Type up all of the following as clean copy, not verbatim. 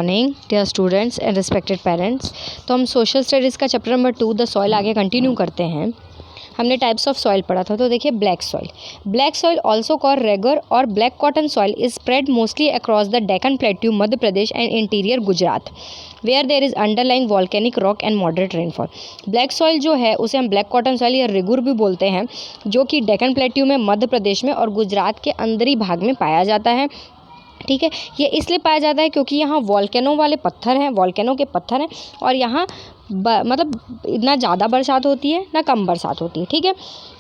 Morning dear students and respected parents. तो हम social studies का चैप्टर नंबर 2 द सॉइल आगे कंटिन्यू करते हैं। हमने टाइप्स ऑफ सॉइल पढ़ा था। तो देखिए, black soil also called regur और black cotton soil is spread mostly across the Deccan plateau Madhya Pradesh and interior Gujarat where there is underlying volcanic rock and moderate rainfall. Black soil जो है उसे हम ब्लैक कॉटन सॉइल या रेगुर भी बोलते हैं, जो कि डेक्कन प्लेट्यू में मध्य प्रदेश में और गुजरात के अंदरी भाग में पाया जाता है। ठीक है, ये इसलिए पाया जाता है क्योंकि यहाँ वॉल्केनो के पत्थर हैं और यहाँ मतलब इतना ज़्यादा बरसात होती है ना कम बरसात होती है। ठीक है,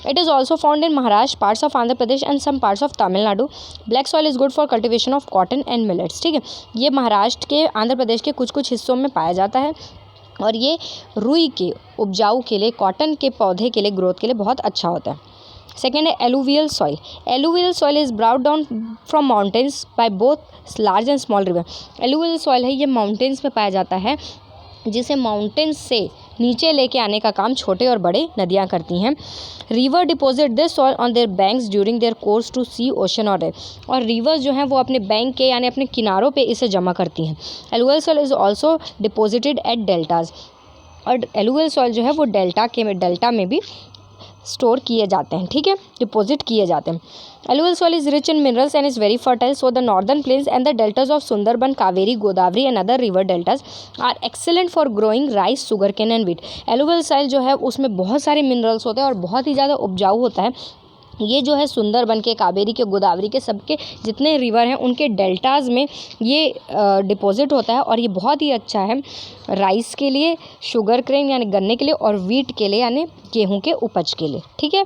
it is also found in Maharashtra, parts of Andhra Pradesh and some parts of Tamil Nadu. Black soil is good for cultivation of cotton and millets. ठीक है, ये महाराष्ट्र के, आंध्र प्रदेश के कुछ हिस्सों में पाया जाता है और ये रुई के उपजाऊ के लिए, कॉटन के पौधे के लिए, ग्रोथ के लिए बहुत अच्छा होता है। सेकेंड है alluvial soil. Alluvial soil is brought down from mountains by both large and small river. Alluvial soil है, ये माउंटेन्स में पाया जाता है, जिसे माउंटेन्स से नीचे लेके आने का काम छोटे और बड़े नदियाँ करती हैं। River deposit this soil on their banks during their course to sea, ocean और और रिवर्स जो हैं वो अपने बैंक के यानी अपने किनारों पे इसे जमा करती हैं। Alluvial soil is also deposited at deltas, और एलुवियल सॉइल जो है वो डेल्टा में भी स्टोर किए जाते हैं। ठीक है, डिपॉजिट किए जाते हैं। Alluvial soil is rich in minerals and is very fertile, so the northern plains and the deltas of Sundarban, Kaveri, Godavari and other river deltas are excellent for growing rice, sugar cane and wheat. Alluvial soil जो है उसमें बहुत सारे minerals होते हैं और बहुत ही ज़्यादा उपजाऊ होता है। ये जो है सुंदरबन के, कावेरी के, गोदावरी के, सबके जितने रिवर हैं उनके डेल्टाज में ये डिपॉजिट होता है और ये बहुत ही अच्छा है राइस के लिए, शुगर केन यानी गन्ने के लिए, और व्हीट के लिए यानी गेहूं के उपज के लिए। ठीक है,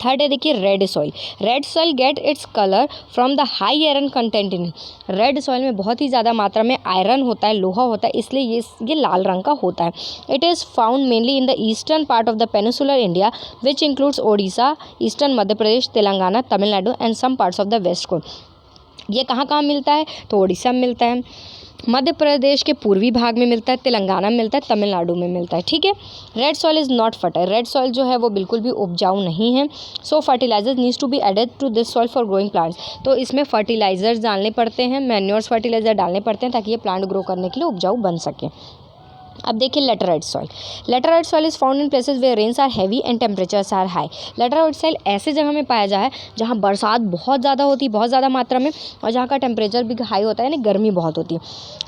थर्ड है देखिए red soil. Red soil get its colour from the high iron content in. Red soil में बहुत ही ज़्यादा मात्रा में आयरन होता है, लोहा होता है, इसलिए ये लाल रंग का होता है। It is found mainly in the eastern part of the peninsular India which includes Odisha, eastern Madhya Pradesh, Telangana, Tamil Nadu and some parts of the west coast. ये कहाँ कहाँ मिलता है? तो ओडिशा में मिलता है, मध्य प्रदेश के पूर्वी भाग में मिलता है, तेलंगाना में मिलता है, तमिलनाडु में मिलता है। ठीक है, red soil is not fertile. Red soil जो है वो बिल्कुल भी उपजाऊ नहीं है। So fertilizers needs to be added to this soil for growing plants. तो इसमें फर्टिलाइजर्स डालने पड़ते हैं, मैन्योर्स फर्टिलाइजर डालने पड़ते हैं ताकि ये प्लांट ग्रो करने के लिए उपजाऊ बन सके। अब देखिए laterite soil. Laterite soil is found in places where rains are heavy and temperatures are high. Laterite soil ऐसे जगह में पाया जाए जहाँ बरसात बहुत ज़्यादा होती है, बहुत ज़्यादा मात्रा में, और जहाँ का टेम्परेचर भी हाई होता है, यानी गर्मी बहुत होती है।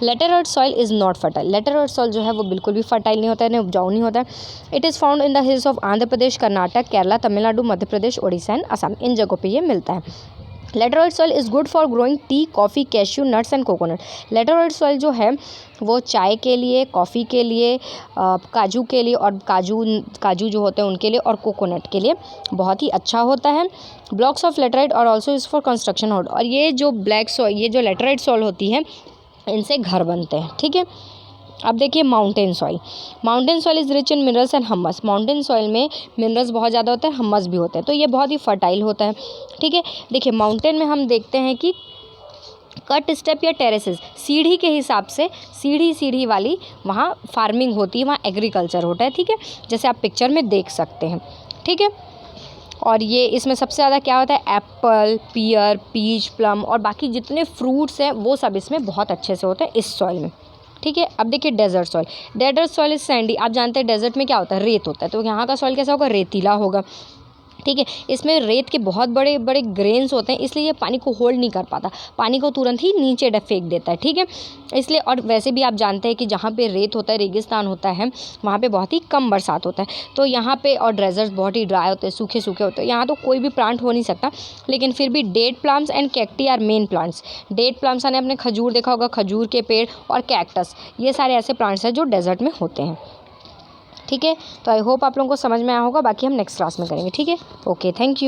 Laterite soil is not fertile. Laterite soil जो है वो बिल्कुल भी फर्टाइल नहीं होता है, उपजाऊ नहीं होता है। It is found in the hills of Andhra Pradesh, Karnataka, Kerala, Tamil Nadu, Madhya Pradesh, Odisha and Assam. इन जगहों पर ये मिलता है। Laterite soil is good for growing tea, coffee, cashew nuts and coconut. Laterite soil जो है वो चाय के लिए, कॉफ़ी के लिए, काजू के लिए, और काजू जो होते हैं उनके लिए, और कोकोनट के लिए बहुत ही अच्छा होता है। ब्लॉक्स ऑफ लेटराइट और ऑल्सो इज़ फॉर कंस्ट्रक्शन होड। और ये जो ये जो लेटराइट सॉइल होती है इनसे घर बनते हैं। ठीक है, अब देखिए mountain soil. Mountain soil is rich in minerals and humus. Mountain soil में मिनरल्स बहुत ज़्यादा होते हैं, हम्मस भी होते हैं, तो ये बहुत ही फर्टाइल होता है। ठीक है, देखिए माउंटेन में हम देखते हैं कि कट स्टेप या टेरेसेस, सीढ़ी के हिसाब से, सीढ़ी वाली वहाँ फार्मिंग होती है, वहाँ एग्रीकल्चर होता है। ठीक है, जैसे आप पिक्चर में देख सकते हैं। ठीक है, और ये इसमें सबसे ज़्यादा क्या होता है? एप्पल, पियर, पीच, प्लम और बाकी जितने फ्रूट्स हैं वो सब इसमें बहुत अच्छे से होते हैं इस सॉइल में। ठीक है, अब देखिए desert soil. Desert soil is sandy. आप जानते हैं डेजर्ट में क्या होता है? रेत होता है, तो यहाँ का सॉइल कैसा होगा? रेतीला होगा। ठीक है, इसमें रेत के बहुत बड़े बड़े ग्रेन्स होते हैं, इसलिए ये पानी को होल्ड नहीं कर पाता, पानी को तुरंत ही नीचे फेंक देता है। ठीक है, इसलिए, और वैसे भी आप जानते हैं कि जहाँ पे रेत होता है, रेगिस्तान होता है, वहाँ पे बहुत ही कम बरसात होता है, तो यहाँ पे, और डेजर्ट्स बहुत ही ड्राई होते हैं, सूखे सूखे होते हैं, यहाँ तो कोई भी प्लांट हो नहीं सकता। लेकिन फिर भी date plants and cacti are main plants. Date plants यानी आपने खजूर देखा होगा, खजूर के पेड़, और कैक्टस, ये सारे ऐसे प्लांट्स हैं जो डेजर्ट में होते हैं। ठीक है, तो आई होप आप लोगों को समझ में आया होगा, बाकी हम नेक्स्ट क्लास में करेंगे। ठीक है, ओके, थैंक यू।